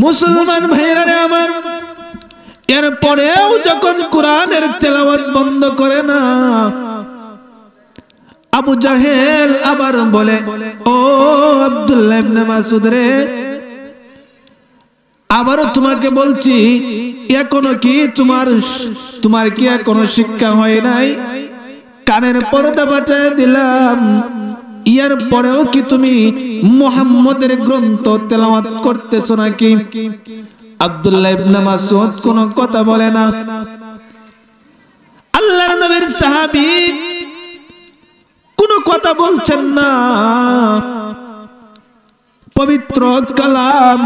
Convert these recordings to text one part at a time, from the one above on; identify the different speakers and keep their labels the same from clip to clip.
Speaker 1: মুসলমান ভাইরা আমার, এরপরেও যখন কোরআনের তেলাওয়াত বন্ধ করে না, আবু জাহেল আবার বলে, ও আব্দুল্লাহ ইবনে মাসউদ রে, আবারও তোমাকে বলছি, এখনো কি তোমার কি এখনো শিক্ষা হয় নাই? কানের পর্দা ফাটিয়ে দিলাম, এর পরেও কি তুমি মুহাম্মদের গ্রন্থ তেলাওয়াত করতেছো নাকি? আব্দুল্লাহ ইবনে মাসউদ কোনো কথা বলে না। আল্লাহর নবীর সাহাবী কোনো কথা বলছেন না। পবিত্র কালাম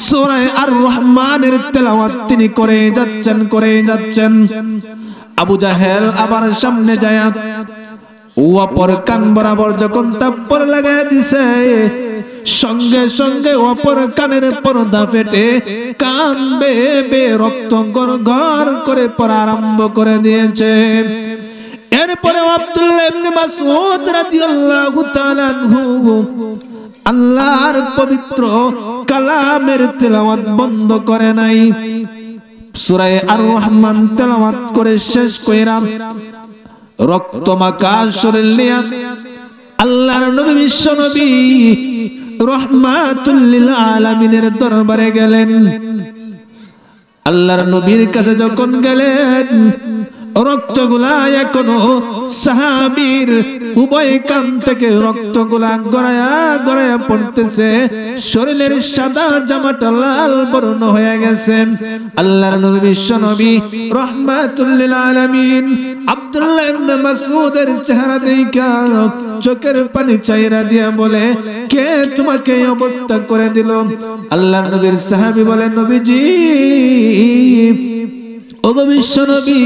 Speaker 1: সূরা আর রহমানের তেলাওয়াত তিনি করে যাচ্ছেন। আবু জাহেল আবার সামনে যায়, অপর কান বরাবর যখন তাপ্পর লাগায় দিছে, সঙ্গে সঙ্গে অপর কানের পর্দা ফেটে কান বেয়ে রক্ত গড়গড় করে পড়া আরম্ভ করে দিয়েছে। এরপরে আব্দুল্লাহ ইবনে মাসউদ রাদিয়াল্লাহু তাআলা আনহু আল্লাহর পবিত্র কালামের তেলাওয়াত বন্ধ করে নাই। সূরা আর রহমান তেলাওয়াত করে শেষ কইরা রক্তমাখা শরীর নিয়ে আল্লাহর নবী বিশ্ব নবী রাহমাতুল লিল আলামিনের দরবারে গেলেন। আল্লাহর নবীর কাছে যখন গেলেন, রক্তগুলা এখনো সাহাবীর উভয় কান থেকে রক্তগুলা গড়ায়া পড়তেছে, শরীরের সাদা জামাটা লাল বর্ণ হয়ে গেছে। আল্লাহর নবী বিশ্ব নবী রাহমাতুল লিল আলামিন আব্দুল্লাহ ইবনে মাসউদের চেহারা দেখা চোখের পানি চাইরা দিয়া বলে, কে তোমাকে এই অবস্থা করে দিল? আল্লাহর নবীর সাহাবী বলেন, নবীজি, ও বিশ্ব নবী,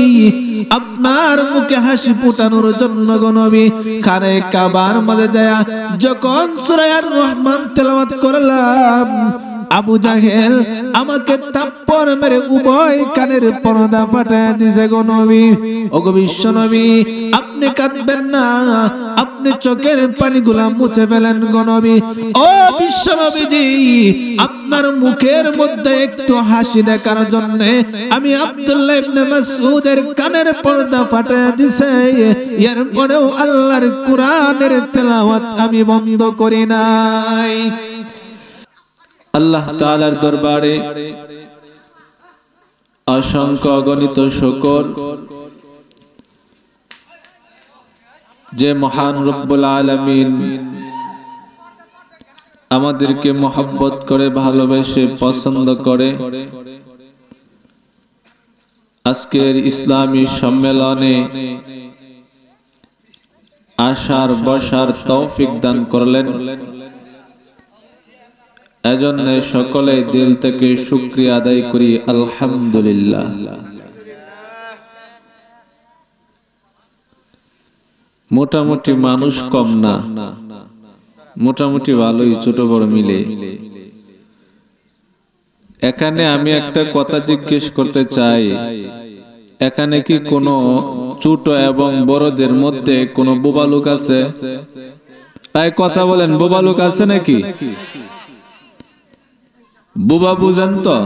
Speaker 1: আপনার মুখে হাসি ফুটানোর জন্য গো নবী খানে কাবার মাঝে যায় যখন সূরা আর রহমান তেলাওয়াত করলাম, আবু জাহেল আমাকে থাপ্পড় মেরে উভয় কানের পর্দা ফাটায় দিয়েছে গো নবী। ও গো বিশ্ব নবী, আপনি কাঁদবেন না, আপনি চোখের পানিগুলা মুছে ফেলেন গো নবী। ও বিশ্ব নবীজি, আপনার মুখের মধ্যে একটু হাসি দেখার জন্য আমি আব্দুল্লাহ ইবনে মাসউদের কানের পর্দা ফাটায় দিয়েছে, এরপরেও আল্লাহর কোরআনের তেলাওয়াত আমি বন্ধ করি নাই। আল্লাহ তাআলার দরবারে অসংখ্য অগণিত শুকর যে মহান রব্বুল আলামিন আমাদেরকে মহব্বত করে, ভালোবেসে, পছন্দ করে আজকের ইসলামী সম্মেলনে আসার বসার তৌফিক দান করলেন। এজন্য সকলে দিল থেকে শুকরিয়া আদায় করি, আলহামদুলিল্লাহ। মোটামুটি মানুষ কম না, মোটামুটি ভালোই, ছোট বড় মিলে। এখানে আমি একটা কথা জিজ্ঞেস করতে চাই, এখানে কি কোনো ছোট এবং বড়দের মধ্যে কোনো বোবা লোক আছে? তাই কথা বলেন, বোবা লোক আছে নাকি? বুবা বুঝেন তো?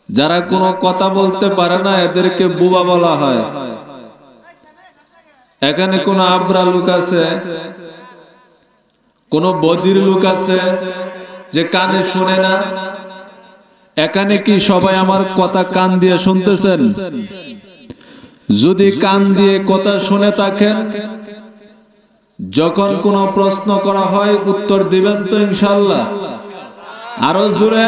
Speaker 1: যারা কোনো কথা বলতে পারে না এদেরকে বুবা বলা হয়। এখানে কোন আব্রা লোক আছে? কোন বধির লোক আছে যে কানে শুনে না? এখানে কি সবাই আমার কথা কান দিয়ে শুনতেছেন? যদি কান দিয়ে কথা শুনে থাকেন, যখন কোনো প্রশ্ন করা হয় উত্তর দিবেন তো ইনশাআল্লাহ? আরো জোরে।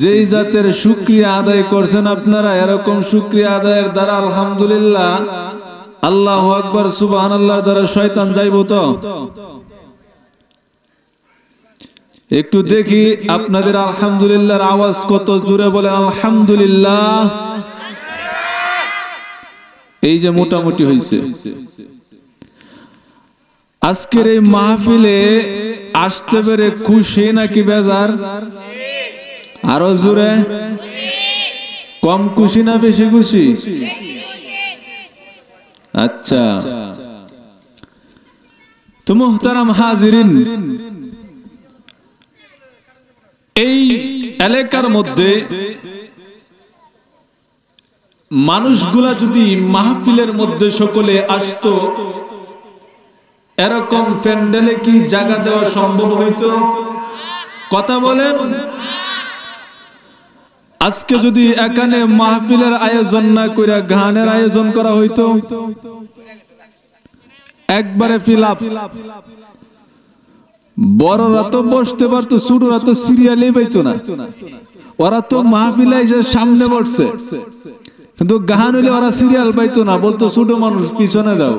Speaker 1: যেই জাতের শুকরিয়া আদায় করছেন আপনারা, এরকম শুকরিয়া আদায়ের দ্বারা আলহামদুলিল্লাহ, আল্লাহু আকবার, সুবহানাল্লাহর দ্বারা শয়তান যাইবো তো? একটু দেখি আপনাদের আলহামদুলিল্লাহর আওয়াজ কত জোরে বলেন আলহামদুলিল্লাহ। এই যে মোটামুটি হয়েছে। আজকের এই মাহফিলে আসতে পেরে খুশি নাকি বেজার? আরো জোরে। কম খুশি না বেশি খুশি? আচ্ছা, তো মুহতারাম হাজিরিন, এই এলাকার মধ্যে মানুষগুলা যদি মাহফিলের মধ্যে সকলে আসতো, এরকম প্যান্ডেলে কি জায়গা দেওয়া সম্ভব হইতো? কথা বলেন। আজকে যদি এখানে মাহফিলের আয়োজন না করে গানের আয়োজন করা হইতো, একবারে ফিলাপ, বড়রা তো বসতে পারতো, ছোটরা তো সিরিয়ালে পাইতো না। ওরা তো মাহফিলে এসে সামনে বসছে, কিন্তু গান হইলে ওরা সিরিয়াল পাইতো না, বলতো ছোট মানুষ পিছনে যাও।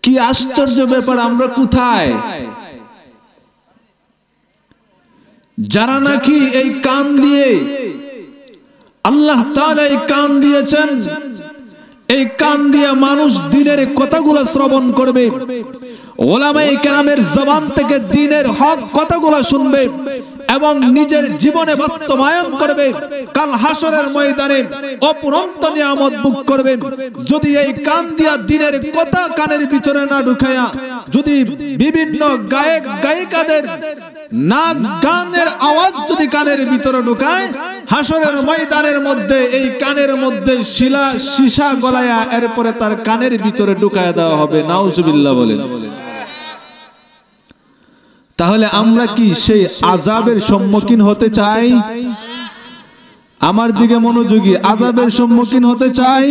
Speaker 1: কি আশ্চর্য ব্যাপার! আমরা কোথায়? যারা নাকি এই কান দিয়ে, আল্লাহ তাআলা এই কান দিয়েছেন, এই কান দিয়ে মানুষ দ্বীনের কথাগুলো শ্রবণ করবে, উলামায়ে কেরামের জবান থেকে দ্বীনের হক কথাগুলো শুনবে এবং নিজের জীবনে বাস্তবায়ন করবে, কাল হাসরের ময়দানে অপরন্ত নিয়ামত ভোগ করবে। যদি এই কান দিয়া দ্বীনের কথা কানের ভিতরে না ঢুকায়া, যদি বিভিন্ন গায়ক গায়িকাদের নাচ গানের আওয়াজ যদি কানের ভিতরে ঢুকায়, হাসরের ময়দানের মধ্যে এই কানের মধ্যে সীসা গলায়া এরপরে তার কানের ভিতরে ঢুকায়া দেওয়া হবে। নাউজুবিল্লাহ বলেন। তাহলে আমরা কি সেই আযাবের সম্মুখীন হতে চাই? আমার দিকে মনোযোগী। আযাবের সম্মুখীন হতে চাই?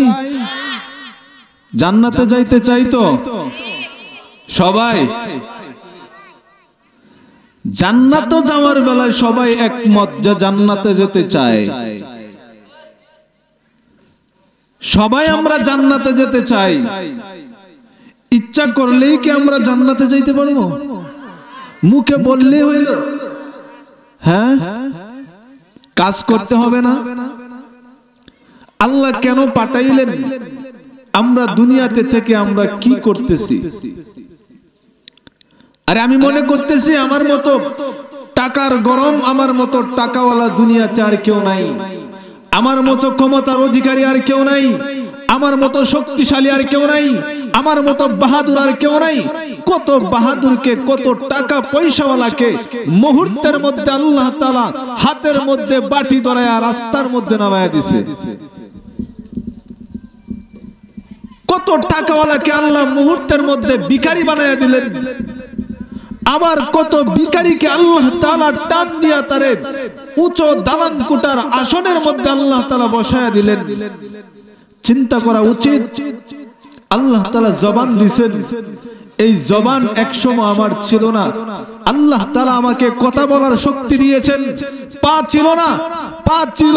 Speaker 1: জান্নাতে যাইতে চাই তো সবাই? জান্নাতে যাওয়ার বেলায় সবাই একমত যে জান্নাতে যেতে চায়। সবাই আমরা জান্নাতে যেতে চাই। ইচ্ছা করলেই কি আমরা জান্নাতে যাইতে পারবো? মুখে বললেই হইল? হ্যাঁ, কাজ করতে হবে না? আল্লাহ কেন পাঠাইলেন? আমরা দুনিয়াতে থেকে আমরা কি করতেছি? আরে আমি মনে করতেছি আমার মতো টাকার গরম, আমার মতো টাকাওয়ালা দুনিয়াতে আর কেউ নাই, আমার মতো ক্ষমতার অধিকারী আর কেউ নাই, আমার মতো শক্তিশালী আর কেউ নাই, আমার মতো বাহাদুর আর কেউ নাই। কত বাহাদুরকে, কত টাকা পয়সাওয়ালাকে মুহূর্তের মধ্যে আল্লাহ তাআলা হাতের মধ্যে বাটি ধরায়া রাস্তার মধ্যে নামায়া দিছে। কত টাকাওয়ালাকে আল্লাহ মুহূর্তের মধ্যে ভিখারি বানায়া দিলেন। আবার কত ভিখারিকে আল্লাহ তাআলা টান দিয়া তারে উচ্চ দালান কোটার আসনের মধ্যে আল্লাহ তাআলা বসায়া দিলেন। চিন্তা করা উচিত। আল্লাহ তাআলা জবান দিয়েছেন, এই জবান একসময় আমার ছিল না। আল্লাহ তাআলা আমাকে কথা বলার শক্তি দিয়েছেন। পা ছিল না, পা ছিল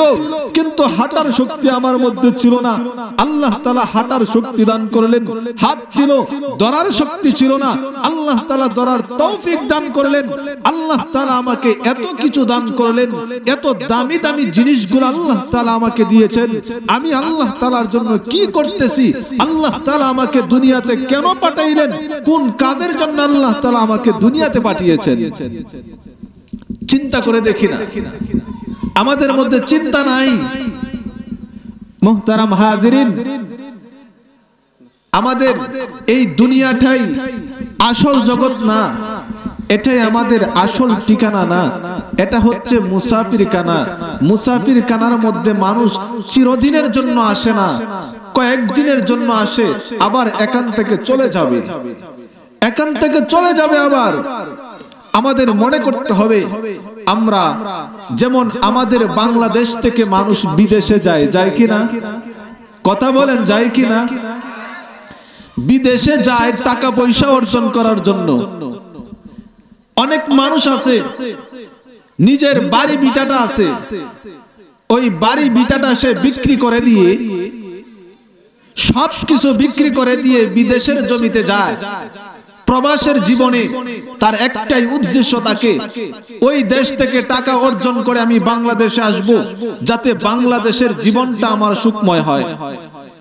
Speaker 1: কিন্তু হাঁটার শক্তি আমার মধ্যে ছিল না। আল্লাহ তাআলা হাঁটার শক্তি দান করলেন। হাত ছিল, ধরার শক্তি ছিল না। আল্লাহ তাআলা ধরার তৌফিক দান করলেন। আল্লাহ তাআলা আমাকে এত কিছু দান করলেন, এত দামি দামি জিনিসগুলো আল্লাহ তাআলা আমাকে দিয়েছেন। আমি আল্লাহ তাআলার জন্য কি করতেছি? আল্লাহ তাআলা আমাকে দুনিয়াতে কেন পাঠাইলেন? কোন কাজের জন্য আল্লাহ তাআলা আমাকে দুনিয়াতে পাঠিয়েছেন? চিন্তা করে দেখি না? আমাদের মধ্যে চিন্তা নাই। মুহতারাম হাজিরিন, আমাদের এই দুনিয়াটাই আসল জগৎ না, এটাই আমাদের আসল ঠিকানা না। এটা হচ্ছে মুসাফির খানা। মুসাফির খানার মধ্যে মানুষ চিরদিনের জন্য আসে না, কয়েকদিনের জন্য আসে, আবার এখান থেকে চলে যাবে। এখান থেকে চলে যাবে আবার। আমাদের মনে করতে হবে, আমরা যেমন আমাদের বাংলাদেশ থেকে মানুষ বিদেশে যায়, যায় কিনা? কথা বলেন, যায় কিনা? বিদেশে যায় টাকা পয়সা অর্জন করার জন্য। অনেক মানুষ আছে, নিজের বাড়ি ভিটাটা আছে, ওই বাড়ি ভিটাটা সে বিক্রি করে দিয়ে, সবকিছু বিক্রি করে দিয়ে বিদেশের জমিতে যায়। প্রবাসের জীবনে তার একটাই উদ্দেশ্য থাকে, ওই দেশ থেকে টাকা অর্জন করে আমি বাংলাদেশে আসব, যাতে বাংলাদেশের জীবনটা আমার সুখময় হয়।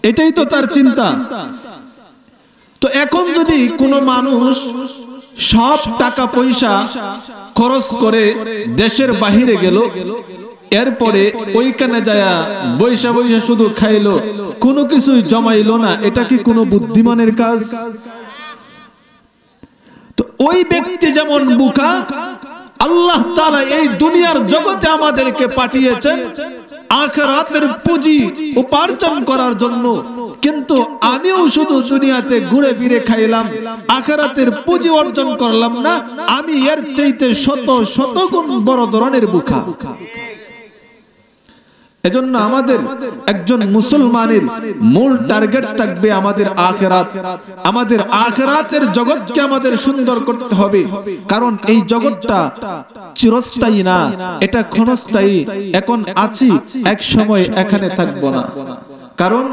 Speaker 1: এটাই তো তার চিন্তা। তো এখন যদি কোনো মানুষ সব টাকা পয়সা খরচ করে দেশের বাহিরে গেল, এরপরে ওইখানে যায়া বৈশা বৈশা শুধু খাইলো, কোনো কিছুই জমাইলো না, এটা কি কোনো বুদ্ধিমানের কাজ? ওই ব্যক্তি যেমন বোকা, আল্লাহ তাআলা এই দুনিয়ার জগতে আমাদেরকে পাঠিয়েছেন আখিরাতের পুঁজি উপার্জন করার জন্য, কিন্তু আমিও শুধু দুনিয়াতে ঘুরে ফিরে খাইলাম, আখিরাতের পুঁজি অর্জন করলাম না। আমি এর চাইতে শত শত গুণ বড় ধরনের বোকা। এজন্য আমাদের একজন মুসলমানের মূল টার্গেট থাকবে আমাদের আখিরাত। আমাদের আখিরাতের জগৎকে আমাদের সুন্দর করতে হবে, কারণ এই জগৎটা চিরস্থায়ী না, এটা ক্ষণস্থায়ী। এখন আছি, এক সময় এখানে থাকবো না। কারণ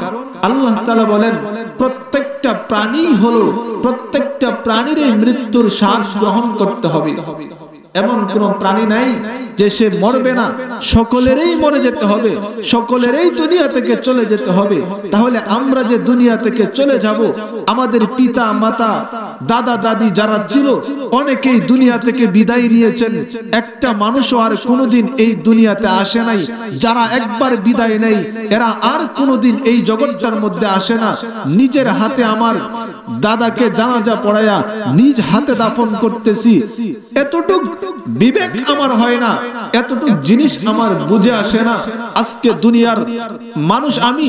Speaker 1: আল্লাহ তাআলা বলেন প্রত্যেকটা প্রাণী হলো, প্রত্যেকটা প্রাণীর মৃত্যুর স্বাদ গ্রহণ করতে হবে। এমন কোন প্রাণী নাই যে সে মরবে না, সকলেরই মরে যেতে হবে, সকলেরই দুনিয়া থেকে চলে যেতে হবে। তাহলে আমরা যে দুনিয়া থেকে চলে যাব, আমাদের পিতা মাতা দাদা দাদি যারা ছিল অনেকেই দুনিয়া থেকে বিদায় নিয়েছেন। একটা মানুষও আর কোনোদিন এই দুনিয়াতে আসে নাই। যারা একবার বিদায় নেই এরা আর কোনোদিন এই জগৎটার মধ্যে আসে না। নিজের হাতে আমার দাদাকে জানাজা পড়ায়া নিজ হাতে দাফন করতেছি, এতটুক বিবেক আমার হয় না, এতটুক জিনিস আমার বুঝে আসে না। আজকে দুনিয়ার মানুষ, আমি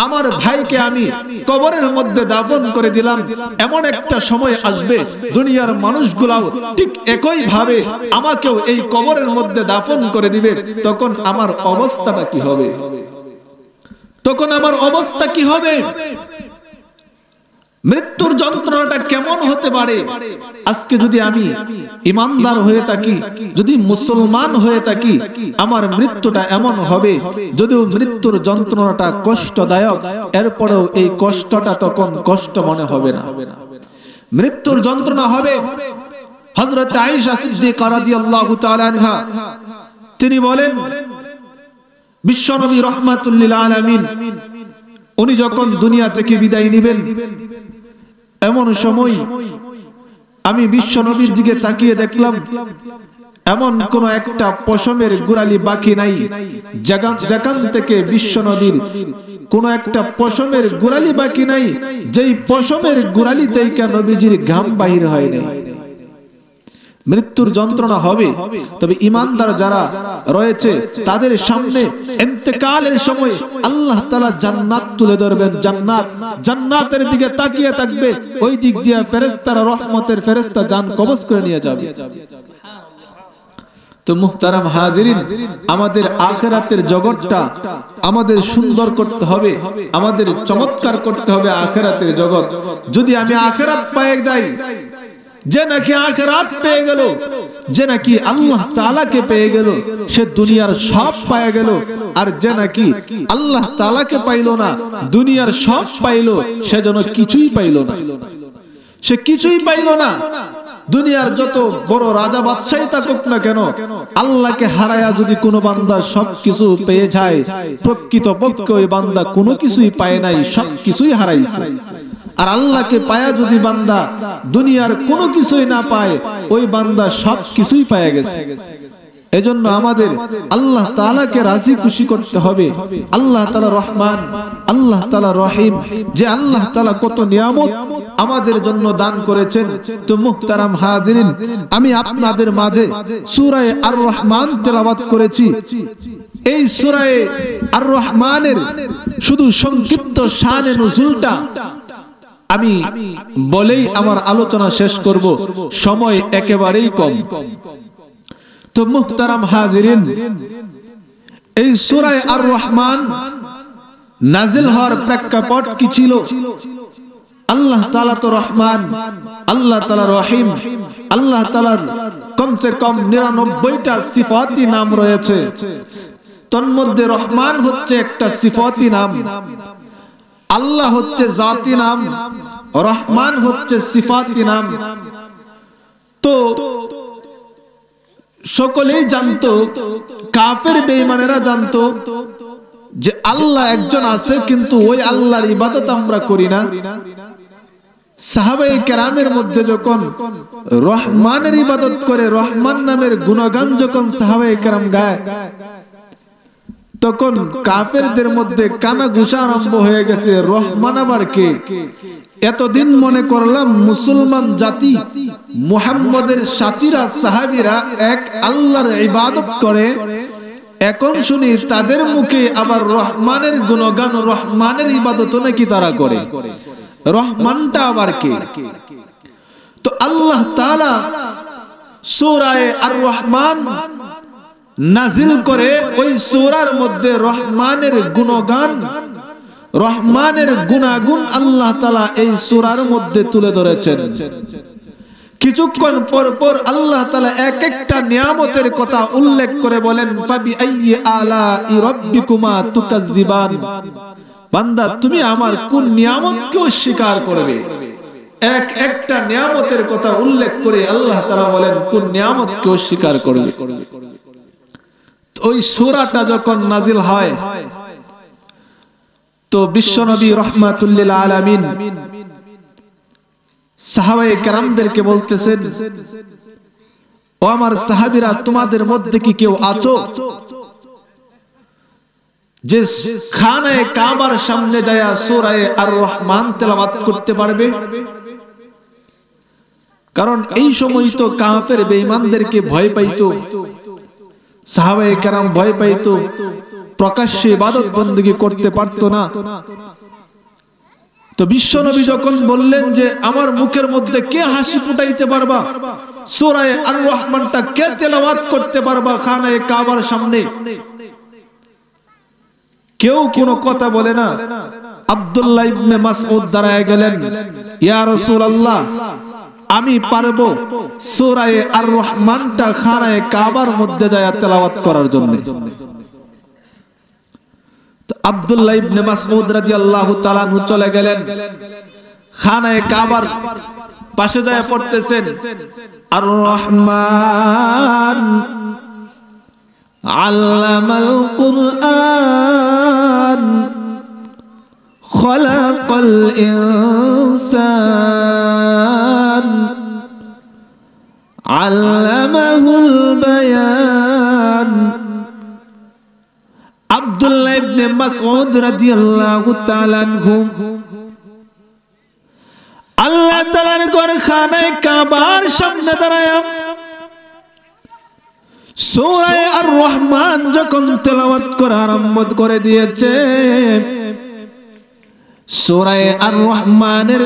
Speaker 1: আমার ভাইকে আমি কবরের মধ্যে দাফন করে দিলাম, এমন একটা সময় আসবে দুনিয়ার মানুষগুলাও ঠিক একই ভাবে আমাকেও এই কবরের মধ্যে দাফন করে দিবে। তখন আমার অবস্থাটা কি হবে? তখন আমার অবস্থা কি হবে? মৃত্যুর যন্ত্রণাটা কেমন হতে পারে? আজকে যদি আমি ইমানদার হয়ে থাকি, যদি মুসলমান হয়ে থাকি, আমার মৃত্যুটা এমন হবে, যদিও মৃত্যুর যন্ত্রণাটা কষ্টদায়ক, এরপরেও এই কষ্টটা তখন কষ্ট মনে হবে না। মৃত্যুর যন্ত্রণা হবে। হযরত আয়েশা সিদ্দিকা রাদিয়াল্লাহু তাআলা আনহা তিনি বলেন, বিশ্বনবী রাহমাতুল লিল আলামিন উনি যখন দুনিয়া থেকে বিদায় নেবেন, এমন সময় আমি বিশ্বনবীর দিকে তাকিয়ে দেখলাম এমন কোন একটা পশমের গোড়ালি বাকি নাই। যেখান থেকে বিশ্বনবীর কোন একটা পশমের গোড়ালি বাকি নাই, যেই পশমের গোড়ালি থেকে নবীজির ঘাম বাহির হয় নাই। মৃত্যুর যন্ত্রণা হবে, তবে ইমানদার যারা রয়েছে তাদের সামনে ইন্তেকালের সময় আল্লাহ তাআলা জান্নাত তুলে ধরবেন। জান্নাতের দিকে তাকিয়ে থাকবে, ওই দিক দিয়ে ফেরেশতারা, রহমতের ফেরেশতা জান কবজ করে নিয়ে যাবে। তো মুহতারাম হাজিরিন, আমাদের আখিরাতের জগৎটা আমাদের সুন্দর করতে হবে, আমাদের চমৎকার করতে হবে আখিরাতের জগৎ। যদি আমি আখিরাত পেয়ে যাই, যে নাকি আখিরাত পেয়ে গেল, যে নাকি আল্লাহ তাআলাকে পেয়ে গেল, সে দুনিয়ার সব পেয়ে গেল। আর যে নাকি আল্লাহ তাআলাকে পাইল না, দুনিয়ার সব পাইল, সে যেন কিছুই পাইল না, সে কিছুই পাইল না। দুনিয়ার যত বড় রাজা বাদশাহী থাকুক না কেন, আল্লাহকে হারায়া যদি কোনো বান্দা সবকিছু পেয়ে যায়, প্রকৃতপক্ষে ওই বান্দা কোনো কিছুই পায় নাই, সবকিছুই হারাইছে। আর আল্লাহকে পায়া যদি বান্দা দুনিয়ার কোনো কিছুই না পায়, ওই বান্দা সব কিছুই পায়া গেছে। এজন্য আমাদের আল্লাহ তাআলাকে রাজি খুশি করতে হবে। আল্লাহ তাআলা রহমান, আল্লাহ তাআলা রহিম, যে আল্লাহ তাআলা কত নিয়ামত আমাদের জন্য দান করেছেন। তো মুহতারাম হাজিরিন, আমি আপনাদের মাঝে সূরা আর রহমান তেলাওয়াত করেছি। এই সূরা আর রহমানের শুধু সংক্ষিপ্ত শানে নুজুলটা আমি বলেই আমার আলোচনা শেষ করব, সময় একেবারেই কম। তো মুহতারাম হাজিরিন, এই সূরা আর রহমান নাজিল হওয়ার প্রেক্ষাপট কি ছিল? আল্লাহ তাআলা তো রহমান, আল্লাহ তাআলা রহিম, আল্লাহ তাআলার কমসে কম 99টা সিফাতি নাম রয়েছে। তন্মধ্যে রহমান হচ্ছে একটা সিফাতি নাম, আল্লাহ হচ্ছে জাতি নাম, রহমান হচ্ছে সিফাতি নাম। তো সকলেই জানতো, কাফের বেঈমানেরা জানতো যে আল্লাহ একজন আছে, কিন্তু ওই আল্লাহর ইবাদত আমরা করি না। সাহাবায়ে কেরামের মধ্যে যখন রহমানের ইবাদত করে, রহমান নামের গুণগান যখন সাহাবায়ে কেরাম গায়, তখন কাফেরদের মধ্যে কানাঘুষা আরম্ভ হয়ে গেছে, রহমান আবার কে? এতদিন মনে করলাম মুসলমান জাতি মুহাম্মদের সাথীরা সাহাবীরা এক আল্লাহর ইবাদত করে, এখন শুনি তাদের মুখে আবার রহমানের গুণগান, রহমানের ইবাদত নাকি তারা করে। রহমানটা আবার কে? তো আল্লাহ তাআলা সূরা আর রহমান নাজিল করে, ওই সূরার মধ্যে রহমানের গুণগান, রহমানের গুণাগুণ আল্লাহ তাআলা এই সূরার মধ্যে তুলে ধরেছেন। কিছুক্ষণ পর পর আল্লাহ তাআলা এক একটা নিয়ামতের কথা উল্লেখ করে বলেন, ফাবি আইয়ি আলাই রাব্বিকুমা তুকাজ্জিবান। বান্দা, তুমি আমার কোন নিয়ামতকে অস্বীকার করবে? এক একটা নিয়ামতের কথা উল্লেখ করে আল্লাহ তাআলা বলেন কোন নিয়ামতকে অস্বীকার করবে। ওই সূরাটা যখন নাজিল হয় তো বিশ্বনবী রাহমাতুল আলামিন সাহাবায়ে কেরামদেরকে বলতেছেন, ও আমার সাহাবীরা, তোমাদের মধ্যে কি কেউ আছো যে খানায়ে কাবার সামনে যায় সূরা আর রহমান তেলাওয়াত করতে পারবে? কারণ এই সময় তো কাফের বেঈমানদেরকে ভয় পাইতো, সাহাবায়ে কেরাম ভয় পাইতো, প্রকাশ্যে ইবাদত বندگی করতে পারতো না। তো বিশ্বনবী যখন বললেন যে আমার মুখের মধ্যে কে হাসি ফুটাইতে পারবা, সূরা আর রহমানটা কে তেলাওয়াত করতে পারবা খানায়ে কাবার সামনে, কেউ কোনো কথা বলে না। আব্দুল্লাহ ইবনে মাসউদ দাঁড়ায় গেলেন, ইয়া রাসূলুল্লাহ, আমি পারবো সূরা আর রহমানটা খানায়ে কাবার মধ্যে যায় তেলাওয়াত করার জন্য। তো আব্দুল্লাহ ইবনে মাসউদ রাদিয়াল্লাহু তাআলা আনহু চলে গেলেন, খানায়ে কাবার পাশে যায় পড়তেছেন, আর রহমান আল্লামাল কুরআন খলাকাল ইনসান আল্লামাহুল বায়ান। আব্দুল্লাহ ইবনে মাসউদ রাদিয়াল্লাহু তাআলা আনহু আল্লাহ তাআলার ঘর খানায়ে কাবার সামনে দাঁড়ায় সূরা আর রহমান যখন তেলাওয়াত করা আরম্ভ করে দিয়েছে, সূরা আর রহমানের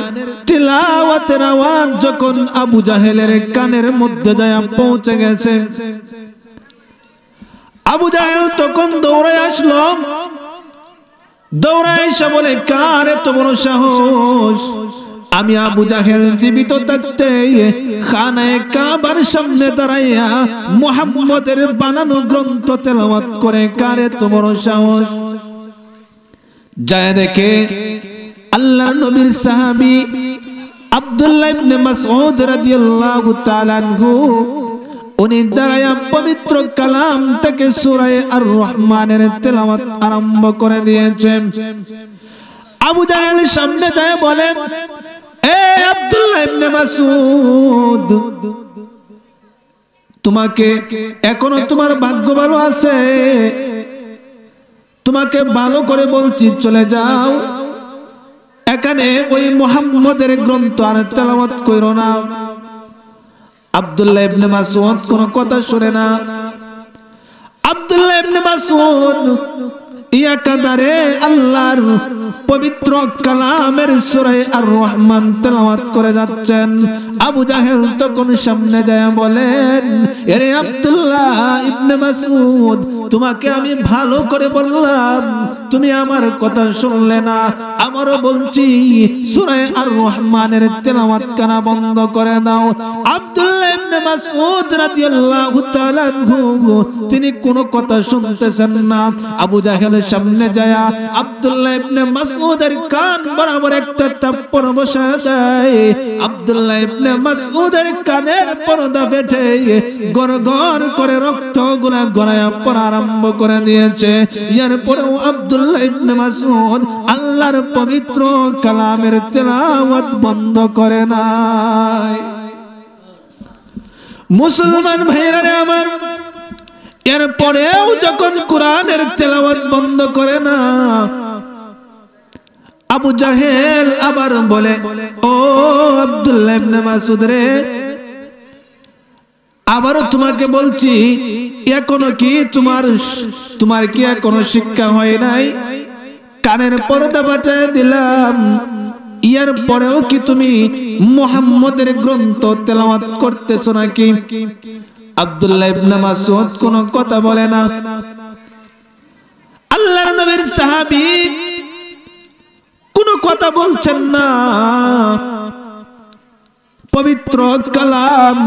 Speaker 1: তিলাওয়াতের আওয়াজ যখন আবু জাহেলের কানের মধ্যে যায় পৌঁছে গেছে, আবু জাহেল তখন দৌড়ে আসলো, দৌড়ে এসে বলে, কার এত বড় সাহস, আমি আবু জাহেল জীবিত থাকতে খানায়ে কাবার সামনে দাঁড়াইয়া মুহাম্মদের বানানো গ্রন্থ তেলাওয়াত করে, কার এত বড় সাহস? যায় দেখে আল্লাহর নবীর সাহাবী আব্দুল্লাহ ইবনে মাসউদ রাদিয়াল্লাহু তাআলা আনহু, উনি দাঁড়ায়া পবিত্র কালাম থেকে সূরা আর রহমানের তেলাওয়াত আরম্ভ করে দিয়েছেন। আবু জাহেল সামনে যায় বলে, এ আব্দুল্লাহ ইবনে মাসউদ, তোমাকে এখনো তোমার ভাগ্য ভালো আছে, তোমাকে ভালো করে বলছি চলে যাও, এখানে ওই মুহাম্মদের গ্রন্থ আর তেলাওয়াত কইরো না। আব্দুল্লাহ ইবনে মাসউদ কোনো কথা শুনে না। আব্দুল্লাহ ইবনে মাসউদ ইয়াকাদারে আল্লাহর পবিত্র কালামের সূরা আর রহমান তেলাওয়াত করে যাচ্ছেন। আবু জাহেল তখন সামনে যায় বলেন, আরে আব্দুল্লাহ ইবনে মাসউদ, তোমাকে আমি ভালো করে বললাম, তুমি আমার কথা শুনলে না। আমারও বলছি সূরা আর রহমানের তেলাওয়াত কানা বন্ধ করে দাও। আব্দুল্লাহ ইবনে মাসউদ রাদিয়াল্লাহু তাআলা আনহু তিনি কোনো কথা শুনতেছেন না। আবু জাহেল সামনে যায় আব্দুল্লাহ ইবনে মাসউদের কান বরাবর একটা থাপ্পড় বসায় দেয়। আব্দুল্লাহ ইবনে মাসউদের কানের পর্দা ফেটে গড়গড় করে রক্তগুলা গড়ায়া পড়া আরম্ভ করে দিয়েছে। এরপরেও আব্দুল্লাহ ইবনে মাসউদ আল্লাহর পবিত্র কালামের তেলাওয়াত বন্ধ করে নাই। মুসলমান ভাইরা আমার, এরপরেও যখন কোরআনের তেলাওয়াত বন্ধ করে না, আবু জাহেল আবার বলে, ও আব্দুল্লাহ ইবনে মাসউদ রে, আবারও তোমাকে বলছি, এখনো কি তোমার কি এখনো শিক্ষা হয় নাই? কানের পর্দা ফাটিয়ে দিলাম, এর পরেও কি তুমি মুহাম্মদের গ্রন্থ তেলাওয়াত করতেছো নাকি? আব্দুল্লাহ ইবনে মাসউদ কোনো কথা বলে না। আল্লাহর নবীর সাহাবী কোনো কথা বলছেন না। পবিত্র কালাম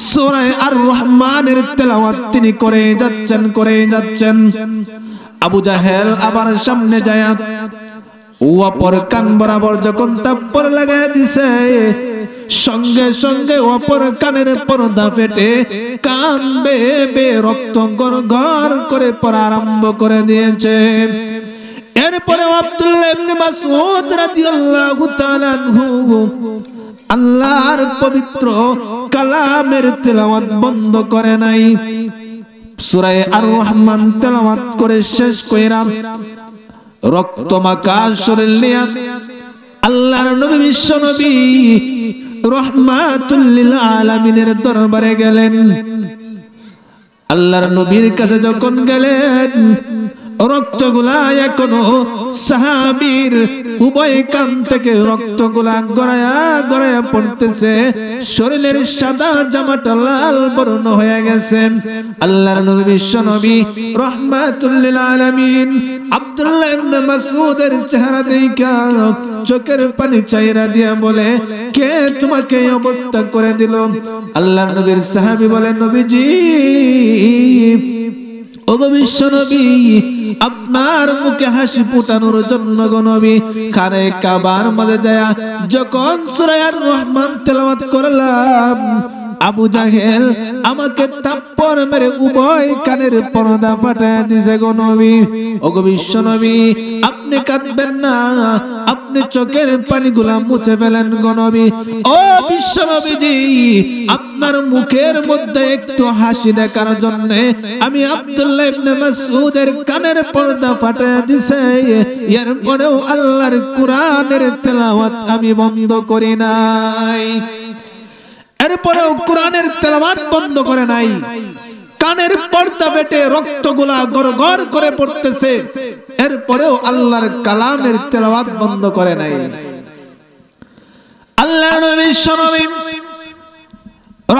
Speaker 1: সূরা আর রহমানের তেলাওয়াত তিনি করে যাচ্ছেন। আবু জাহেল আবার সামনে যায়, অপর কান বরাবর যখন তাপ্পর লাগায় দিছে, সঙ্গে সঙ্গে অপর কানের পর্দা ফেটে কান বেয়ে রক্ত গড়গড় করে পড়া আরম্ভ করে দিয়েছে। এরপরে আব্দুল্লাহ ইবনে মাসউদ রাদিয়াল্লাহু তাআলা আনহু আল্লাহর পবিত্র কালামের তেলাওয়াত বন্ধ করে নাই। সূরা আর রহমান তেলাওয়াত করে শেষ কইরা রক্তমাখা শরীর নিয়ে আল্লাহর নবী বিশ্ব নবী রাহমাতুল লিল আলামিনের দরবারে গেলেন। আল্লাহর নবীর কাছে যখন গেলেন, রক্তগুলা এখনো সাহাবীর উভয় কান থেকে রক্তগুলা গড়ায়া পড়তেছে, শরীরের সাদা জামাটা লাল বর্ণ হয়ে গেছে। আল্লাহর নবী বিশ্ব নবী রাহমাতুল লিল আলামিন আব্দুল্লাহ ইবনে মাসউদের চেহারা দেখা চোখের পানি চাইরা দিয়া বলে, কে তোমাকে এই অবস্থা করে দিল? আল্লাহর নবীর সাহাবী বলেন, নবীজি, ও বিশ্ব নবী, আপনার মুখে হাসি ফুটানোর জন্য গো নবী খানে কাবার মাঝে যায় যখন সূরা আর রহমান তেলাওয়াত করলাম, আবু জাহেল আমাকে থাপ্পড় মেরে উভয় কানের পর্দা ফাটায় দিয়েছে গো নবী। ও গো বিশ্ব নবী, আপনি কাঁদবেন না, আপনি চোখের পানিগুলা মুছে ফেলেন গো নবী। ও বিশ্ব নবীজি, আপনার মুখের মধ্যে একটু হাসি দেখার জন্য আমি আব্দুল্লাহ ইবনে মাসউদের কানের পর্দা ফাটায় দিয়েছে, এরপরেও আল্লাহর কোরআনের তেলাওয়াত আমি বন্ধ করি নাই। এরপরেও কোরআনের তেলাওয়াত বন্ধ করে নাই। কানের পর্দা ফেটে রক্তগুলা গড়গড় করে পড়তেছে, এরপরেও আল্লাহর কালামের তেলাওয়াত বন্ধ করে নাই। আল্লাহর নবী শরীফ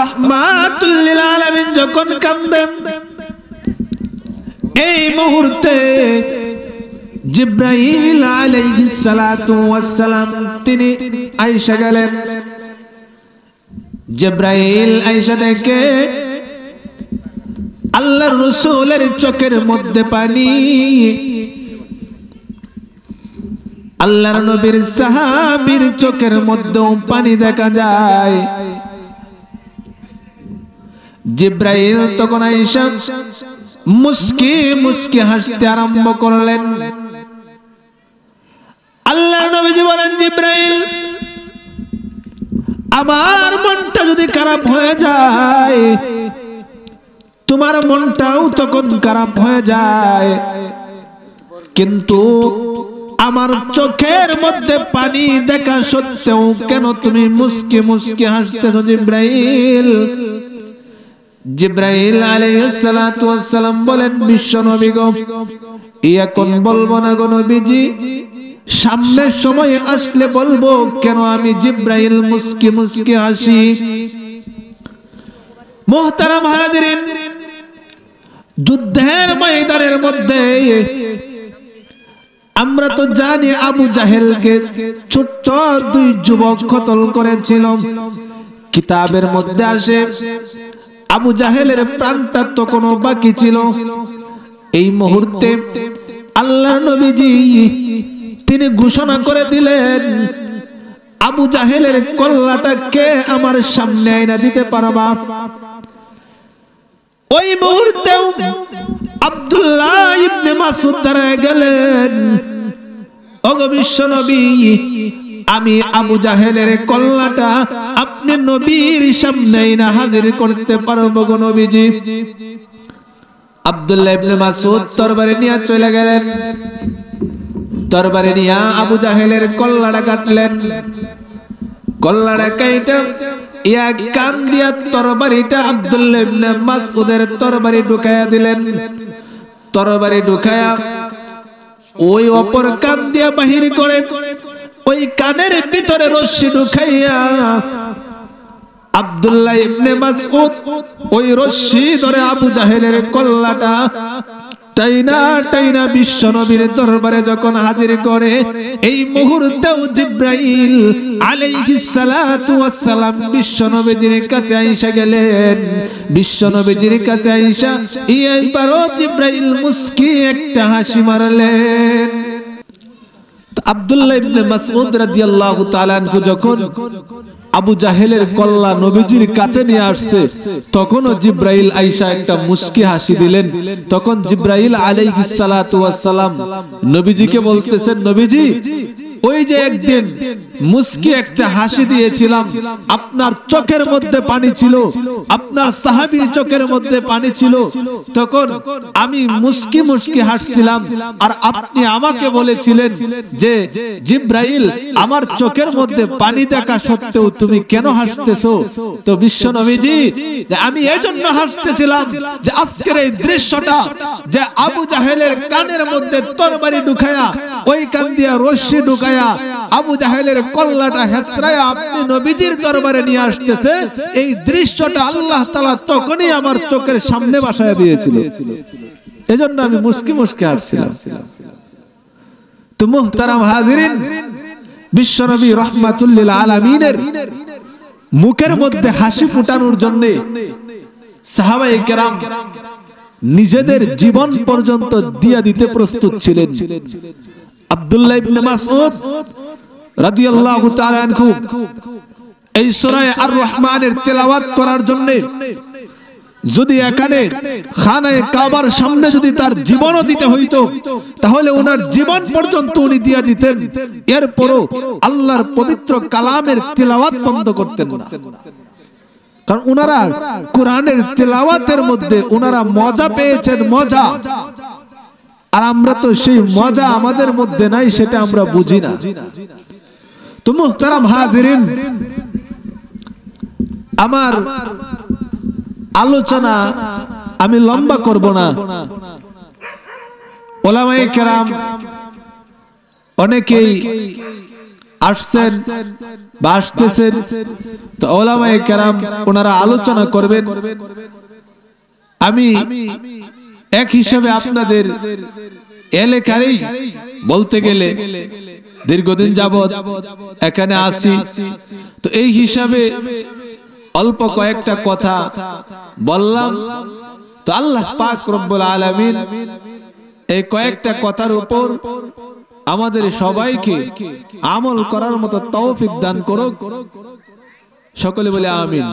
Speaker 1: রাহমাতুল লিল আলামিন যখন কাঁদেন, এই মুহূর্তে জিবরাইল আলাইহিস সালাতু ওয়াস সালাম তিনি আয়েশা গেলেন। জিবরাইল আয়েশা দেখে আল্লাহর রাসূলের চোখের মধ্যে পানি, আল্লাহর নবীর সাহাবীর চোখের মধ্যেও পানি দেখা যায়। জিবরাইল তখন আয়েশা মুস্কি মুস্কি হাসতে আরম্ভ করলেন। আল্লাহর নবীজি বলেন, জিবরাইল, আমার মনটা যদি খারাপ হয়ে যায়, তোমার মনটাও তখন খারাপ হয়ে যায়, কিন্তু আমার চোখের মধ্যে পানি দেখা সত্ত্বেও কেন তুমি মুস্কি মুস্কি হাসতেছো জিবরাইল? জিবরাইল আলাইহিস সালাতু ওয়াস সালাম বলেন, বিশ্ব নবী গো, এখন বলবো না গো নবীজি, সামনের সময় আসলে বলবো কেন আমি জিবরাইল মুস্কি মুস্কি হাসি। মুহতারাম হাজিরিন, যুদ্ধের ময়দানের মধ্যে আমরা তো জানি আবু জাহেলকে ছোট্ট দুই যুবক কতল করেছিল। কিতাবের মধ্যে আসে আবু জাহেলের প্রাণটা তো কোনো বাকি ছিল। এই মুহূর্তে আল্লাহর নবীজি তিনি ঘোষণা করে দিলেন, আবু জাহেলের কল্লাটা কে আমার সামনে আইনা দিতে পারবা? ওই মুহূর্তে আব্দুল্লাহ ইবনে মাসউদ দাঁড়ায় গেলেন, ওগো বিশ্ব নবী, আমি আবু জাহেলের কল্লাটা আপনি নবীর সামনে আইনা হাজির করতে পারবো গো নবীজি। আব্দুল্লাহ ইবনে মাসউদ তরবারি নিয়ে চলে গেলেন। তরবারি নিয়ে আবু জাহেলের কল্লাটা কাটলেন। কল্লাটা কাইটা ইয়া কান দিয়া তরবারিটা আব্দুল্লাহ ইবনে মাসউদের তরবারি ঢুকায়া দিলেন। তরবারি ঢুকায়া ওই অপর কান দিয়া বাহির করে ওই কানের ভিতরে রশি ঢুকাইয়া আব্দুল্লাহ ইবনে মাসউদ ওই রশি ধরে আবু জাহেলের কল্লাটা টাইনা টাইনা বিশ্বনবীর দরবারে যখন হাজির করে, এই মুহূর্তেও জিবরাইল আলাইহিস সালাতু ওয়াস সালাম বিশ্বনবীর কাছে আইসা গেলেন। বিশ্বনবীর কাছে আইসা এইবারও জিবরাইল মুস্কি একটা হাসি মারলেন। আব্দুল্লাহ ইবনে মাসউদ রাদিয়াল্লাহু তাআলা আনহু যখন আবু জাহেলের কল্লা নবীজির কাছে নিয়ে আসছে, তখনও জিবরাইল আয়েশা একটা মুস্কি হাসি দিলেন। তখন জিবরাইল আলাইহিস সালাতু ওয়াস সালাম নবীজিকে বলতেছেন, নবীজি ওই যে একদিন মুস্কি একটা হাসি দিয়েছিলাম, আপনার চোখের মধ্যে পানি ছিল, আপনার সাহাবীর চোখের মধ্যে পানি ছিল, তখন আমি মুস্কি মুস্কি হাসছিলাম, আর আপনি আমাকে বলেছিলেন যে জিবরাইল আমার চোখের মধ্যে পানি দেখা সত্ত্বেও তুমি কেন হাসতেছো? তো বিশ্ব নবীজি আমি এজন্য হাসতেছিলাম যে আজকের এই দৃশ্যটা, যে আবু জাহেলের কানের মধ্যে তরবারি ঢুকায়া ওই কান দিয়া রশি ঢুকায়া আবু জাহেলের কল্লাটা হেসরায়া আপনি নবীজির দরবারে নিয়ে আসতেছে, এই দৃশ্যটা আল্লাহ তাআলা তখনই আমার চোখের সামনে বসায়া দিয়েছিল, এজন্য আমি মুস্কি মুস্কি হাসছিলাম। তো মুহতারাম হাজিরিন, বিশ্বনবী রাহমাতুল লিল আলামিনের মুখের মধ্যে হাসি ফুটানোর জন্য সাহাবায়ে কেরাম নিজেদের জীবন পর্যন্ত দিয়া দিতে প্রস্তুত ছিলেন। আব্দুল্লাহ ইবনে মাসউদ রাদিয়াল্লাহু তাআলা আনহু এই সূরা আর রহমানের তেলাওয়াত করার জন্য যদি এখানে খানায়ে কাবার সামনে যদি তার জীবনও দিতে হইতো, তাহলে ওনার জীবন পর্যন্ত উনি দিয়া দিতেন, এরপরও আল্লাহর পবিত্র কালামের তেলাওয়াত বন্ধ করতেন না। কারণ ওনারা কোরআনের তেলাওয়াতের মধ্যে ওনারা মজা পেয়েছেন, মজা। আর আমরা তো সেই মজা আমাদের মধ্যে নাই, সেটা আমরা বুঝি না। তো মুহতারাম হাজিরিন, আমার আলোচনা আমি লম্বা করব না। ওলামায়ে কেরাম অনেকেই আসছেন বা আসতেছেন, তো ওলামায়ে কেরাম ওনারা আলোচনা করবেন। আমি এক হিসাবে আপনাদের এলাকারই বলতে গেলে দীর্ঘদিন যাবত এখানে আসি, তো এই হিসাবে অল্প কয়েকটা কথা বললাম। তো আল্লাহ পাক রব্বুল আলামিন এই কয়েকটা কথার উপর আমাদের সবাইকে আমল করার মতো তৌফিক দান করুক। সকলে বলে আমিন।